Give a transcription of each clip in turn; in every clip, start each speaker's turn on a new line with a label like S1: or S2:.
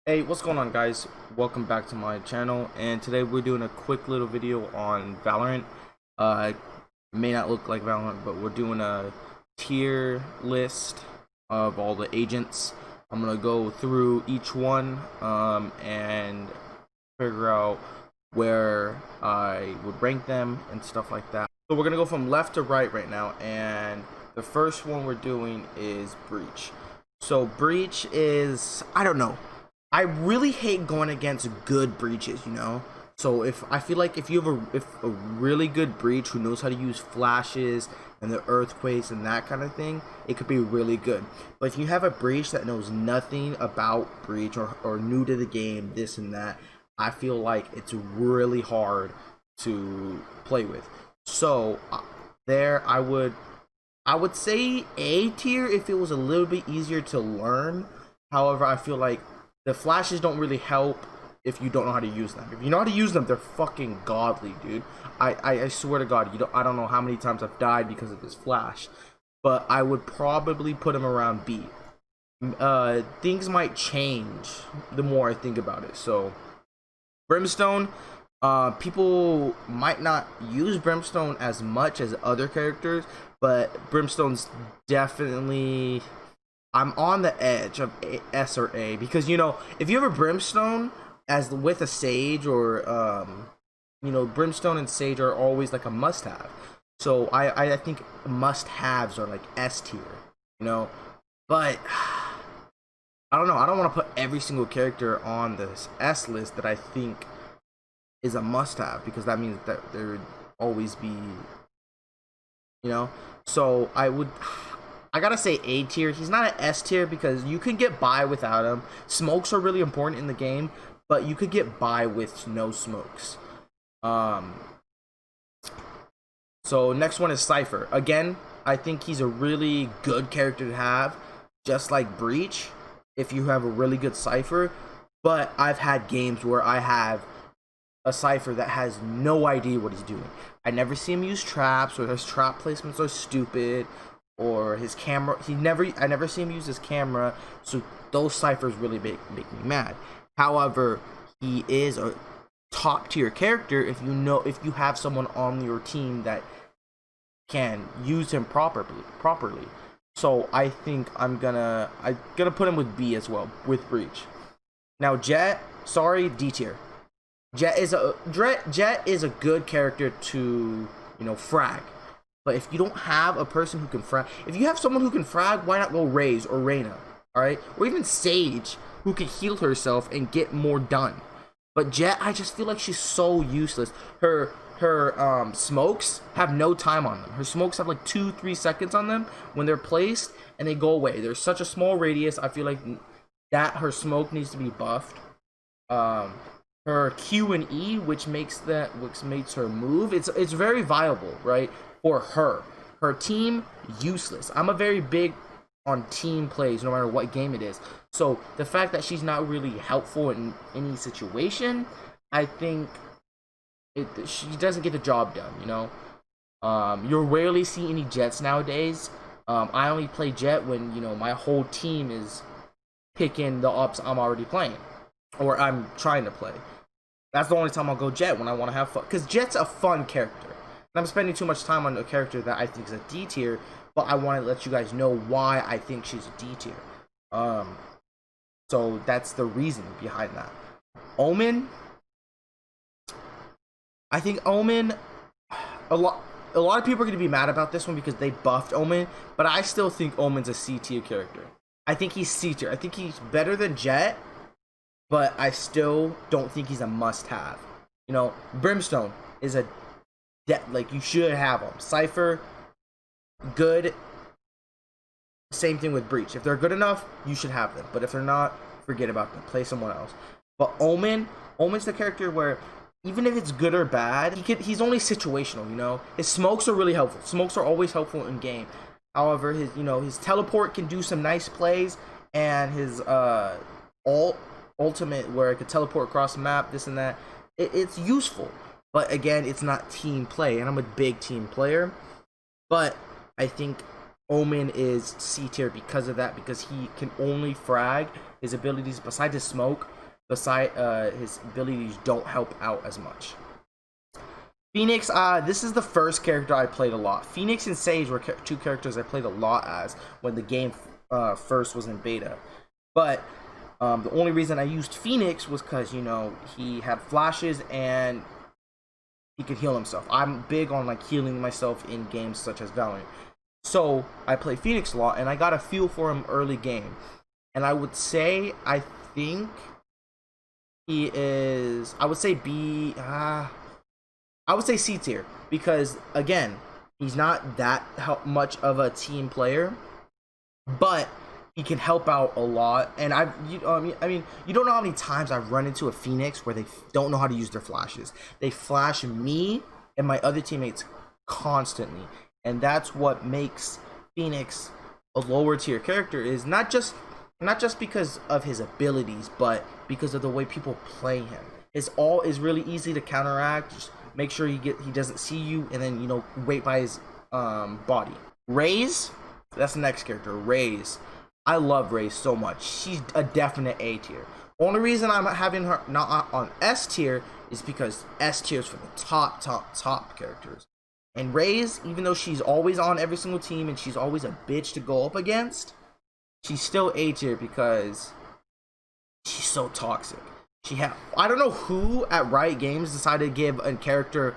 S1: Hey, what's going on, guys? Welcome back to my channel, and today we're doing a quick little video on Valorant. It may not look like Valorant, but we're doing a tier list of all the agents. I'm gonna go through each one and figure out where I would rank them and stuff like that. So we're gonna go from left to right now, and the first one we're doing is Breach. So Breach is, I don't know, I really hate going against good breaches, you know. So if I feel like if you have a really good breach who knows how to use flashes and the earthquakes and that kind of thing, it could be really good. But if you have a breach that knows nothing about breach or new to the game, this and that, I feel like it's really hard to play with. So there I would say A tier if it was a little bit easier to learn. However, I feel like the flashes don't really help if you don't know how to use them. If you know how to use them, they're fucking godly, dude. I swear to God, I don't know how many times I've died because of this flash. But I would probably put him around B. Things might change the more I think about it. So, Brimstone, people might not use Brimstone as much as other characters, but Brimstone's definitely, I'm on the edge of S or A, because you know, if you have a Brimstone as with a Sage, or you know, Brimstone and Sage are always like a must-have. So I think must-haves are like S tier, you know. But I don't know. I don't want to put every single character on this S list that I think is a must-have, because that means that there would always be, you know. So I gotta say A tier. He's not an S tier because you can get by without him. Smokes are really important in the game, but you could get by with no smokes. So next one is Cypher. Again, I think he's a really good character to have, just like Breach, if you have a really good Cypher. But I've had games where I have a Cypher that has no idea what he's doing. I never see him use traps, or his trap placements are stupid, or his camera, I never see him use his camera. So those Cyphers really make me mad. However, he is a top tier character if you have someone on your team that can use him properly. So I think I'm gonna put him with B as well, with Breach. Now Jett, sorry, D tier. Jett is a good character to, you know, frag. But if you don't have a person who can frag, if you have someone who can frag, why not go Raze or Reyna, alright? Or even Sage, who can heal herself and get more done. But Jett, I just feel like she's so useless. Her smokes have no time on them. Her smokes have like 2-3 seconds on them when they're placed, and they go away. There's such a small radius. I feel like that her smoke needs to be buffed. Her Q and E, which makes her move, it's very viable, right? For her team, useless. I'm a very big on team plays, no matter what game it is. So the fact that she's not really helpful in any situation, I think she doesn't get the job done, you know. You rarely see any Jetts nowadays. I only play Jett when, you know, my whole team is picking the ops I'm already playing, or I'm trying to play. That's the only time I'll go Jett, when I want to have fun, because Jett's a fun character. And I'm spending too much time on a character that I think is a D tier, but I want to let you guys know why I think she's a D tier. So that's the reason behind that. Omen, I think Omen, a lot of people are going to be mad about this one because they buffed Omen, but I still think Omen's a C tier character. I think he's C tier. I think he's better than Jett, but I still don't think he's a must-have. You know, Brimstone is a like, you should have them. Cypher, good. Same thing with Breach. If they're good enough, you should have them. But if they're not, forget about them. Play someone else. But Omen's the character where, even if it's good or bad, he's only situational, you know? His smokes are really helpful. Smokes are always helpful in game. However, his teleport can do some nice plays, and his ultimate, where it could teleport across the map, this and that, it's useful. But again, it's not team play, and I'm a big team player. But I think Omen is C tier because of that, because he can only frag. His abilities, besides his smoke, his abilities don't help out as much. Phoenix, this is the first character I played a lot. Phoenix and Sage were two characters I played a lot as when the game first was in beta. But the only reason I used Phoenix was because, you know, he had flashes and he could heal himself. I'm big on like healing myself in games such as Valorant. So I play Phoenix a lot, and I got a feel for him early game. And I would say, I think he is, I would say I would say C tier, because again, he's not that much of a team player, but he can help out a lot. And I mean, you don't know how many times I've run into a Phoenix where they don't know how to use their flashes. They flash me and my other teammates constantly, and that's what makes Phoenix a lower tier character. Is not just because of his abilities, but because of the way people play him. His all is really easy to counteract. Just make sure he doesn't see you, and then, you know, wait by his body. Raze, that's the next character. Raze, I love Raze so much. She's a definite A tier. Only reason I'm having her not on S tier is because S tier is for the top characters. And Raze, even though she's always on every single team and she's always a bitch to go up against, she's still A tier because she's so toxic. I don't know who at Riot Games decided to give a character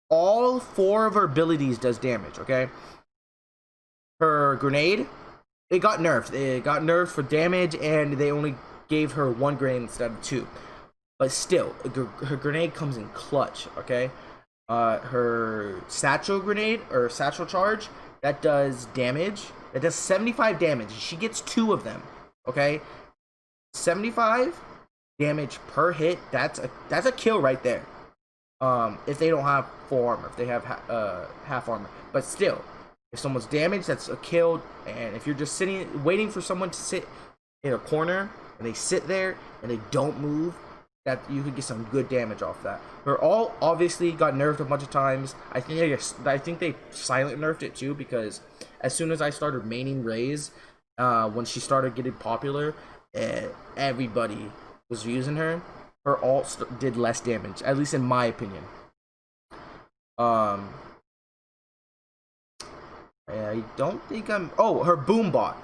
S1: all 4 of her abilities does damage, okay? Her grenade, it got nerfed. It got nerfed for damage, and they only gave her 1 grenade instead of 2. But still, her grenade comes in clutch, okay? Her satchel grenade, or satchel charge, that does damage. That does 75 damage. She gets 2 of them, okay? 75 damage per hit. That's a kill right there. If they don't have full armor, if they have half armor, but still, if someone's damaged, that's a kill. And if you're just sitting waiting for someone to sit in a corner and they sit there and they don't move, that you could get some good damage off that. Her all obviously got nerfed a bunch of times. I think they silent nerfed it too, because as soon as I started maining Raze, when she started getting popular, everybody was using her. Her ult did less damage, at least in my opinion. I don't think I'm. Oh, her boombot.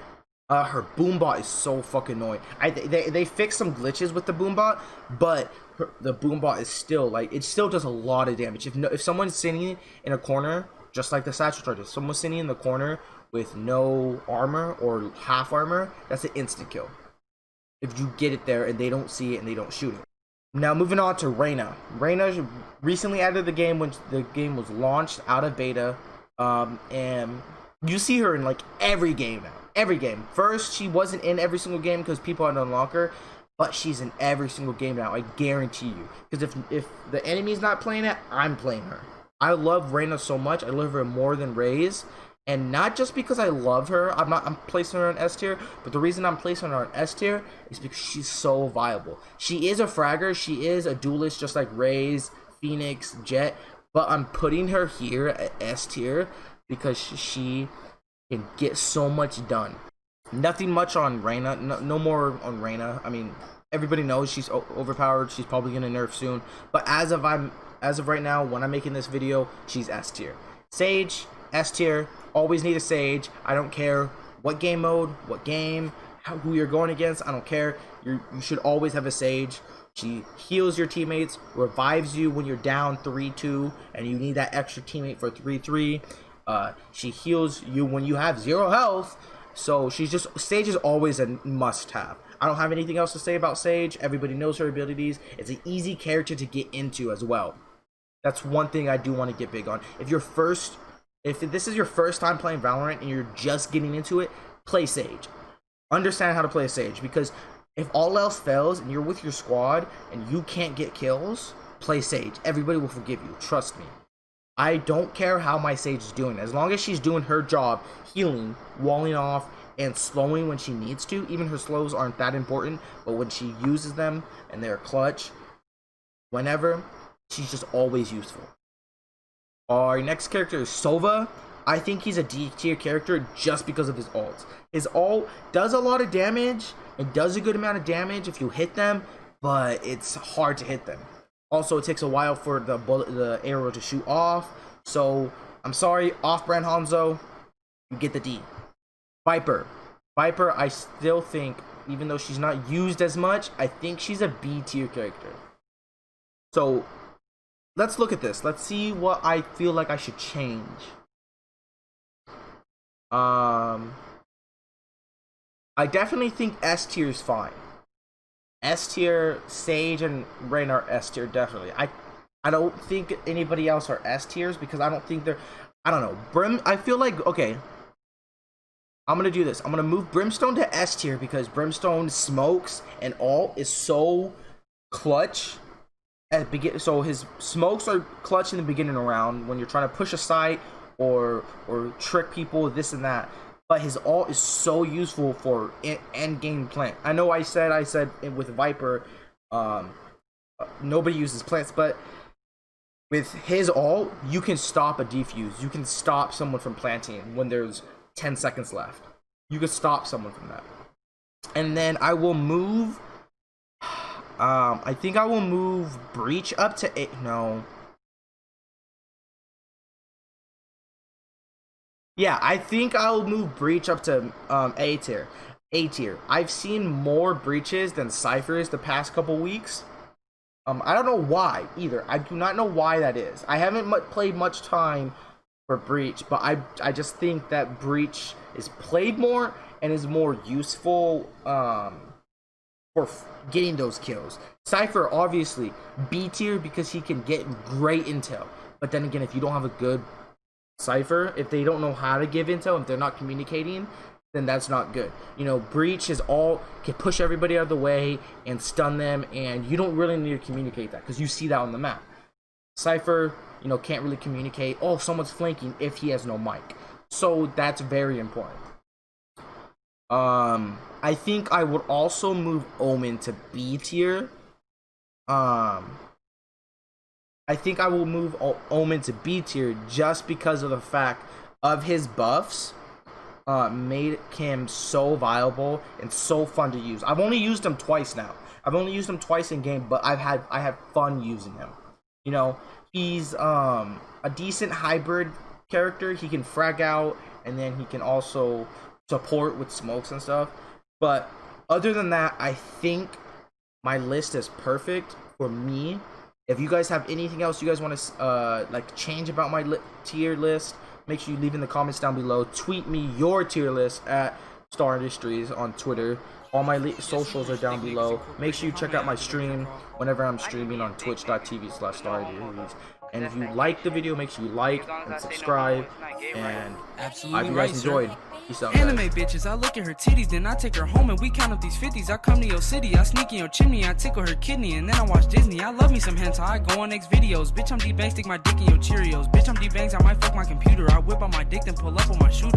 S1: Her boombot is so fucking annoying. They fixed some glitches with the boombot, but the boombot is still like, it still does a lot of damage. If someone's sitting in a corner, just like the satchel charges, someone's sitting in the corner with no armor or half armor, that's an instant kill. If you get it there and they don't see it and they don't shoot it. Now moving on to Reyna. Reyna recently added the game when the game was launched out of beta, and you see her in like every game now. Every game. First, she wasn't in every single game because people had to unlock her, but she's in every single game now. I guarantee you. Because if the enemy's not playing it, I'm playing her. I love Reyna so much. I love her more than Raze. And not just because I love her, I'm placing her on S tier, but the reason I'm placing her on S tier is because she's so viable. She is a fragger, she is a duelist just like Raze, Phoenix, Jet, but I'm putting her here at S tier because she can get so much done. Nothing much on Reyna, no more on Reyna. I mean, everybody knows she's overpowered, she's probably gonna nerf soon, but as of right now, when I'm making this video, she's S tier. Sage, S tier. Always need a Sage. I don't care what game mode, what game, who you're going against. I don't care. You should always have a Sage. She heals your teammates, revives you when you're down 3-2 and you need that extra teammate for 3-3. She heals you when you have 0 health. So Sage is always a must-have. I don't have anything else to say about Sage. Everybody knows her abilities. It's an easy character to get into as well. That's one thing I do want to get big on. If this is your first time playing Valorant and you're just getting into it, play Sage. Understand how to play Sage, because if all else fails and you're with your squad and you can't get kills, play Sage. Everybody will forgive you. Trust me. I don't care how my Sage is doing. As long as she's doing her job, healing, walling off, and slowing when she needs to. Even her slows aren't that important, but when she uses them and they're clutch, whenever, she's just always useful. Our next character is Sova. I think he's a D tier character just because of his ults. His ult does a lot of damage and does a good amount of damage if you hit them, but it's hard to hit them. Also, it takes a while for the arrow to shoot off. So I'm sorry, off-brand Hanzo, you get the D. Viper, I still think, even though she's not used as much, I think she's a B tier character. So let's look at this. Let's see what I feel like I should change. I definitely think S tier is fine. S tier, Sage and Rain are S tier, definitely. I don't think anybody else are S tiers because I don't think they're, I don't know. I feel like, okay, I'm gonna do this. I'm gonna move Brimstone to S tier because Brimstone smokes and ult is so clutch at begin. So his smokes are clutch in the beginning round when you're trying to push a site or trick people, this and that. But his ult is so useful for end game plant. I know I said with Viper, nobody uses plants, but with his ult, you can stop a defuse. You can stop someone from planting when there's 10 seconds left. You can stop someone from that. And then I will move. I think I will move Breach up to 8. No. Yeah, I think I'll move Breach up to A tier. A tier. I've seen more Breaches than Cyphers the past couple weeks. I don't know why either. I do not know why that is. I haven't played much time for Breach, but I just think that Breach is played more and is more useful for getting those kills. Cypher, obviously, B tier because he can get great intel. But then again, if you don't have a good Cypher, if they don't know how to give intel, if they're not communicating, then that's not good. You know, Breach is all can push everybody out of the way and stun them, and you don't really need to communicate that because you see that on the map. Cypher, you know, can't really communicate. Oh, someone's flanking if he has no mic. So that's very important. I think I would also move Omen to B tier. I think I will move Omen to B tier just because of the fact of his buffs made him so viable and so fun to use. I've only used him twice now. I've only used him twice in game, but I have fun using him. You know, he's a decent hybrid character. He can frag out and then he can also support with smokes and stuff. But other than that, I think my list is perfect for me. If you guys have anything else you guys want to like change about my tier list, make sure you leave in the comments down below. Tweet me your tier list at Star Industries on Twitter. All my socials are down below. Make sure you check out my stream whenever I'm streaming on twitch.tv/StarIndustries. And if you like the video, make sure you like and subscribe. And I hope you guys enjoyed. Peace out, guys.
S2: Anime bitches, I look at her titties, then I take her home and we count up these 50s. I come to your city, I sneak in your chimney, I tickle her kidney, and then I watch Disney. I love me some hentai, I go on next videos. Bitch, I'm D-Bang, stick my dick in your Cheerios. Bitch, I'm D-Bangs, I might fuck my computer. I whip out my dick, then pull up on my shooter.